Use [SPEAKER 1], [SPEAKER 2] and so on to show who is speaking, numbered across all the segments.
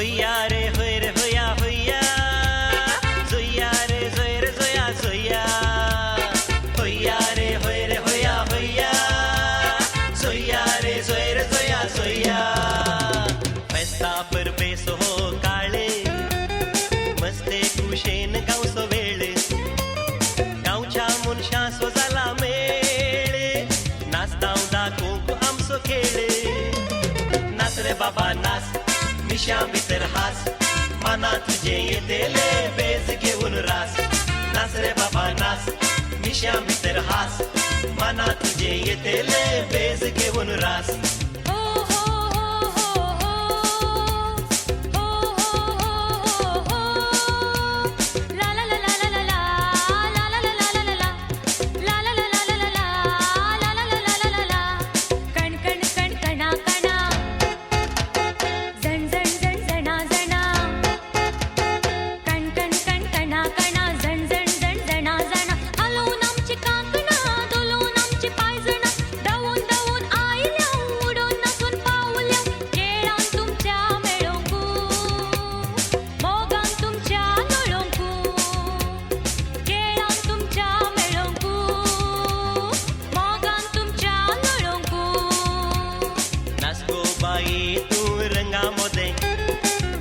[SPEAKER 1] होया रे होय रे होया होया जोया रे जोय रे जोया जोया होया रे होय रे होया होया जोया रे जोय रे जोया जोया पैसा पर बेसो हो काळे मस्ते कुशेन गावसो वेळ गावच्या मनशा सो जाला मेळ नाचताव दाखोवंक आमचो खेळ नाच रे बाबा नाच मिशा भितर हास मना तुझे येतेले बेज घेऊन रास नाच रे बाबा नाच मिशा भितर हास मना तुझे येतेले बेज घेऊन रास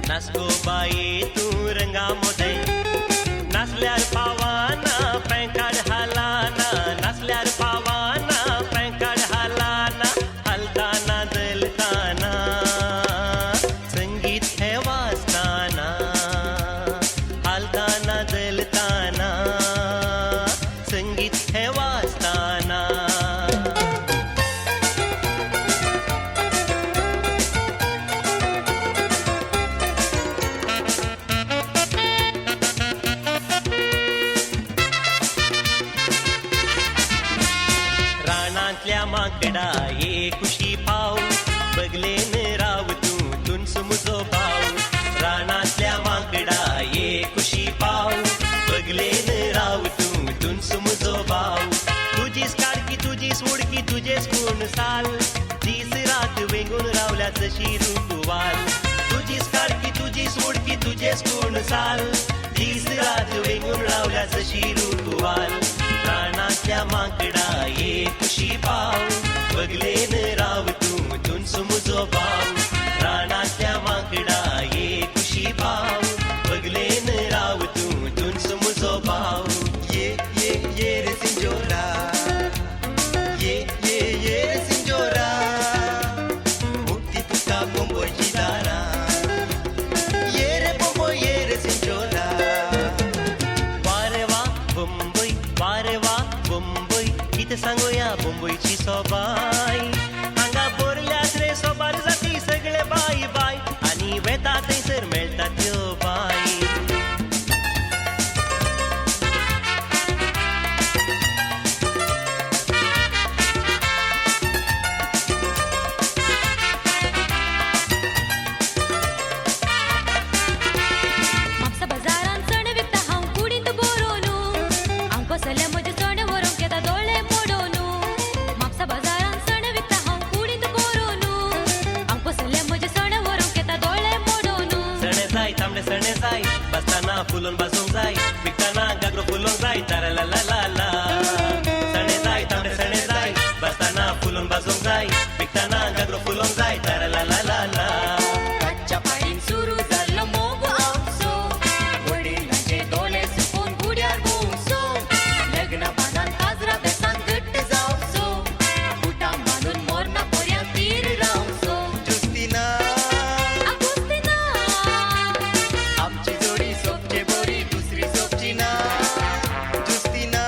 [SPEAKER 1] नाचगो बाई तू रंगामध्ये नाचल्यार पावाना पॅंकाड हालाना नाचल्यार पावाना पॅंकाड हालाना हलताना दलताना संगीत हे वाजताना हलताना दलताना संगीत हे वाजताना माकडा ये खुशी पाव बगलेन राव तू तुनस मुजो भाव रानातल्या माकडा ये खुशी पाव बगलेन राव तू तुनस मुजो भाव तुझीच काडकी तुझीच उडकी तुझेच कोण साल दीस रात वेगून रावल्या जशी ऋतुवाल तुझीच काडकी तुझीच उडकी तुझेच कोण साल दीस रात वेगून रावल्या जशी ऋतुवाल रानातल्या माकडा ये खुशी पाव बगलेन राव तू तुनस मुजो भाव रानातल्या माकडा ये खुशी पाव बगलेन राव तू तुनस मुजो भाव ये रे सिंजोरा ये रे सिंजोरा मुक्ती तुका बोंबोची दारा ये रे बोंबो ये रे सिंजोरा वारे वा बोंबई किती सांगूया बोंबईची सोबाई हांगा बोरल्यात रे सोबार जाती सगळे बाई बाई आणि वेता थंयसर मेळटात त्यो बाई सणे जाय बसताना फुलोन बाजूंक जाय विकताना गागरो फुलोंक जाय तारा ला ला ला ला सणे जाय तांबडे सणे जाय बसताना फुलोन बाजूंक जाय विकताना गागरो फुलोंक जाय तारा ला ला ला ला कच्च्या पाळीन सुरू जाल्लो मोग आमचो वडिलांचे दोळे सुकून गुड्यार घुमसो लग्न बांदान काजरा बेसान घट्ट जावचो बुटां बांदून मोरना पर्यांत तीर रावचो जुस्तीना आमची जोडी सोपचे बोरी दुसरी सोपची ना जुस्तीना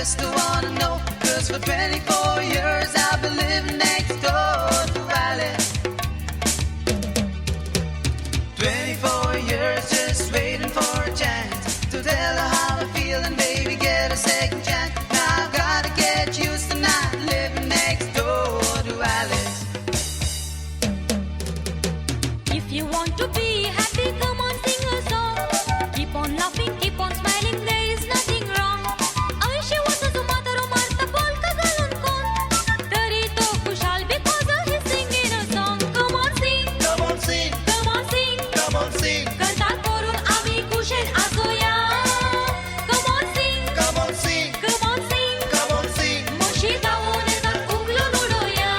[SPEAKER 2] just wanna know. 'Cause for 24 years I've been living next door to Alice. 24 years just waiting for a chance to tell her how I feel and baby get a second chance. Now I gotta get used to not living next door to Alice.
[SPEAKER 3] If you want to be happy, come on, sing a song. Keep on laughing, keep on smiling, there is nothing wrong. आयुष्याचा म्हातारो मारता polka घालून कोण तरी तो खुशाल because he's singing a song. Come on, sing,
[SPEAKER 1] Come on, sing,
[SPEAKER 3] come on, sing.
[SPEAKER 1] come on, sing,
[SPEAKER 3] करता करून आम्ही खुशाल असोया. Come on, sing,
[SPEAKER 1] come on, sing,
[SPEAKER 3] come on, sing.
[SPEAKER 1] come on, sing.
[SPEAKER 3] मुशी जाऊन येतात उगलून उडूया.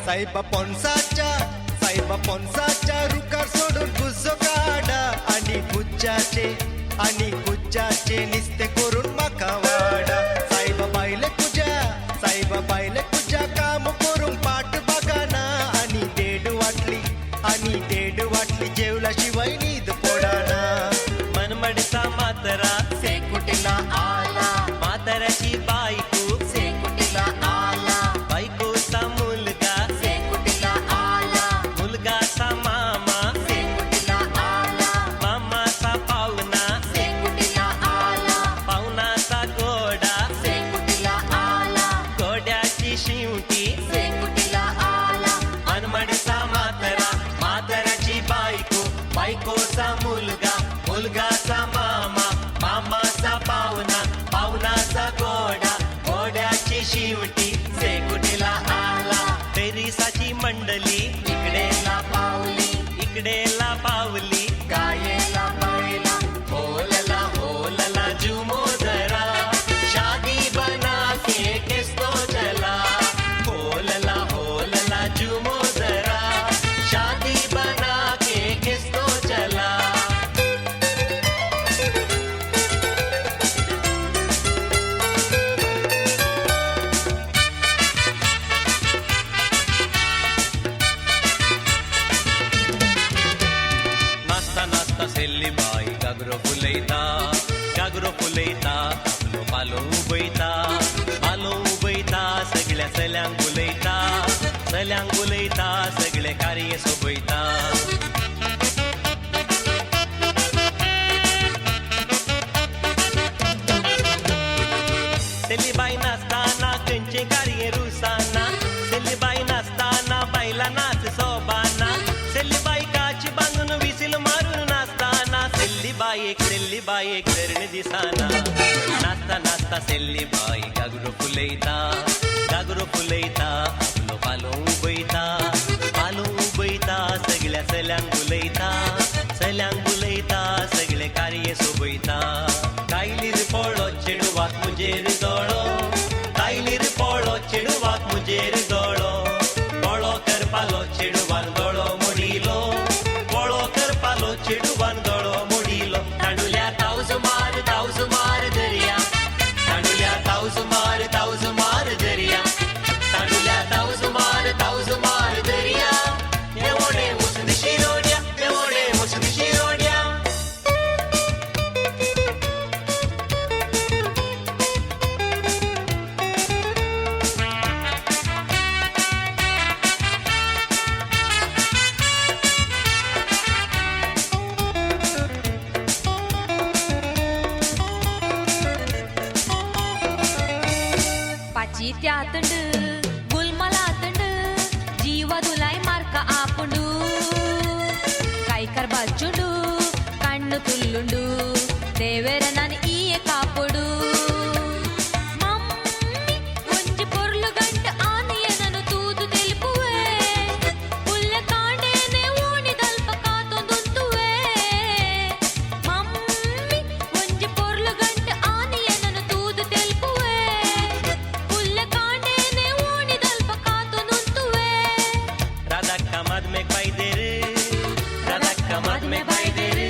[SPEAKER 1] साईबा पॉन्साच्या रुकार सोडून गुज्जो काढा आणि कुच्चाचे निस्ते करून माका वाडा. साईबा बायले तुझ्या काम करून पाठ बघाना आणि देड वाटली जेवल्याशिवाय नीद पोडाना. मनमडीचा मातरा
[SPEAKER 2] सेकुटीला आला,
[SPEAKER 1] म्हाताऱ्याची बायको
[SPEAKER 2] सेकुटीला आला,
[SPEAKER 1] बायकोचा मुलगा
[SPEAKER 2] सेकुटीला आला,
[SPEAKER 1] मुलगाचा मामा
[SPEAKER 2] सेकुटीला आला,
[SPEAKER 1] मामाचा पाहुणा
[SPEAKER 2] सेकुटीला आला,
[SPEAKER 1] पाहुणाचा गोडा
[SPEAKER 2] सेकुटीला आला,
[SPEAKER 1] गोड्याची शिवटी
[SPEAKER 2] सेकुटीला आला,
[SPEAKER 1] मनमडीचा मातरा म्हाताऱ्याची बायकोचा मुलगा मुलगाचा मामा मामाचा पाहुणा पाहुणाचा गोड्याची शिवटी सेकुटीला आला. पेरिसाची मंडळी इकडेला पावली
[SPEAKER 2] गायेला बैला,
[SPEAKER 1] होलला जुमो जरा शादी बना के किस्तो चला. होलला जुमो जरा शादी बना के किस्तो चला. नाचता सेल्ली बाई गागरो फुलयता आपलो पालो उबयता सगळ्या सल्यांक उलयता सगळे कार्य सोबयता. सेल्लीबाई नाचताना खंयचे कार्य रुसाना, सेल्लीबाई नाचताना बायला नाच सोबाना. सेल्लीबाई काची बांधून विसील मारून नाचताना सेल्लीबाई एक धरण दिसाना. नाचता सेल्लीबाई गागरो फुलयता आपलो पालो उबयता सगळ्या सल्यांक उलयता सगळे कार्य सोबयता. कायलीर पळो चेडवाक मुजेर दोळो, कायलीर पळो चेडवाक मुजेर दोळो. पळो करपालो चेडवान दोळो मोडिलो, पळो करपालो चेडवान दोळो मोडिलो. तांडुल्या तावस मार दर्या, तांडुल्या तावस मार दर्या, तांडुल्या तावस मार दर्या. एवढे मुसंद शिरोड्या.
[SPEAKER 3] पाची त्यातंड गुलमलातंड जीवा दुलाय मार्का आपुंडू कायकर बच्चुंडू कण्णु तुल्लुंडू देवेर नान ई कापुडू. मम्मी ಒಂಜಿ ಪೊರ್ಲು ಗಂಟ ಆನೆಯ ನನು ತೂದು ತೆಲುಪುವೆ ಪುಲ್ಲ ಕಾಂಡೇನೆ ಓಣಿ ದಲ್ಪ ಕಾತೊಂದುಂತುವೆ. ಮಮ್ಮಿ ಒಂಜಿ ಪೊರ್ಲು ಗಂಟ ಆನೆಯ ನನು ತೂದು ತೆಲುಪುವೆ ಪುಲ್ಲ ಕಾಂಡೇನೆ ಓಣಿ ದಲ್ಪ ಕಾತೊಂದುಂತುವೆ.
[SPEAKER 1] राधा कमाद में पाई दे रे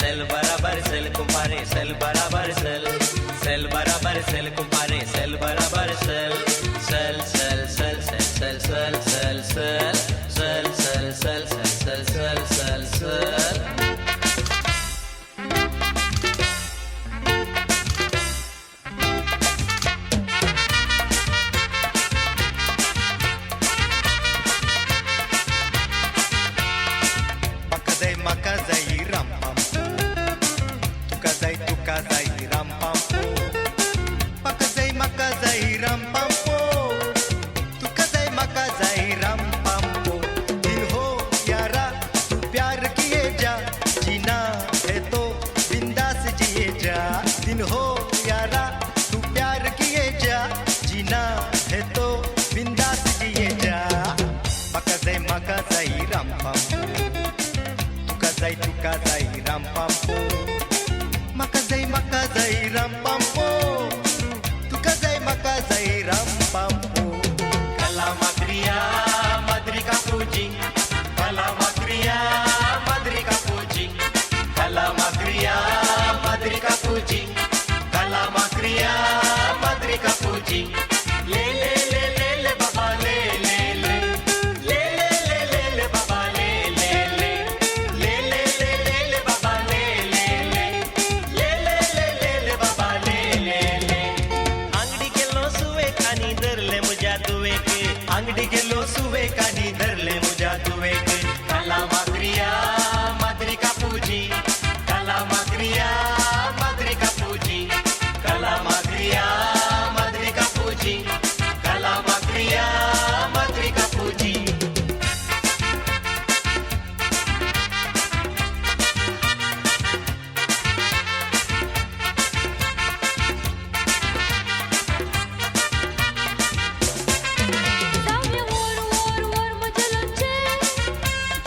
[SPEAKER 1] सेल बराबर सेल कुंभारे सेल बराबर सेल बराबर सेल कुंभारे सेल बराबर सेल सेल सेल सेल सेल सेल सेल सेल सेल सेल सेल सेल सेल सेल सेल सेल
[SPEAKER 4] Makazai ram pam tukazai ram pam makazai ram pam tukazai ram pam दिन हो यारा तू प्यार किए जा जीना है तो बिंदास जिए जा दिन हो यारा तू प्यार किए जा जीना है तो बिंदास जिए जा makazai ram pam tukazai rampampo makazai rampampo tukazai rampampo
[SPEAKER 1] kalama kriya madrika puji kalama kriya madrika puji kalama kriya madrika puji kalama kriya madrika puji le le le le le baba le le le le le le le baba le le le le le le le le baba le le le le le le le le baba le le le Angadi गेलो सुवे कानी धरले मुजा तुवे के अंगडी गेलो सुवे कानी धरले मुजा तुवे के काला माक्रिया माद्रिका पूजी काला माक्रिया माद्रिका पूजी काला माक्रिया माद्रिका पूजी काला माक्रिया माद्रिका पूजी
[SPEAKER 3] जाऊया वर वर वर मजलचे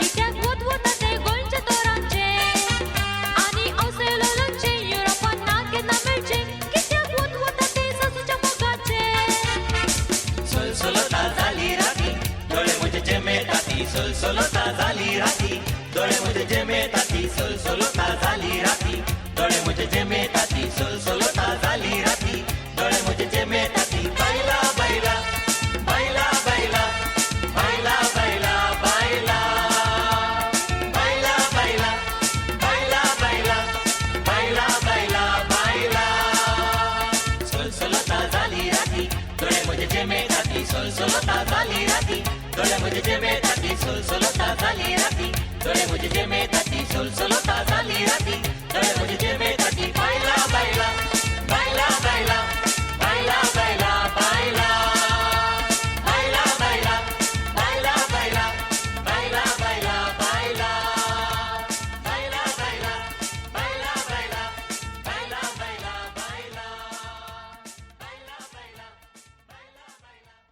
[SPEAKER 3] कित्याक वत वता ते गोंयच्या तोरांचे आनी औसेलचे युरोपान नाके ना मेळचे कित्याक वत वता ते सासूच्या मोगाचे
[SPEAKER 1] सोलसोलता झाली राती डोळे मुझे जेमे ताती सोलसोलता झाली राती डोळे मुझे जेमे ताती सोलसोलता झाली राती डोळे मुझे जेमे ताती सोलसोलता झाली राती डोळे मुझे जेमे ताती बैला बैला बैला बैला बैला बैला बैला बैला बैला बैला बैला बैला बैला बैला सोलसोलता झाली राती डोळे मुझे जेमे ताती सोलसोलता झाली राती डोळे मुझे जेमे ताती सोलसोलता झाली राती डोळे मुझे जेमे ताती सोलसोलता झाली राती डोळे मुझे जेमे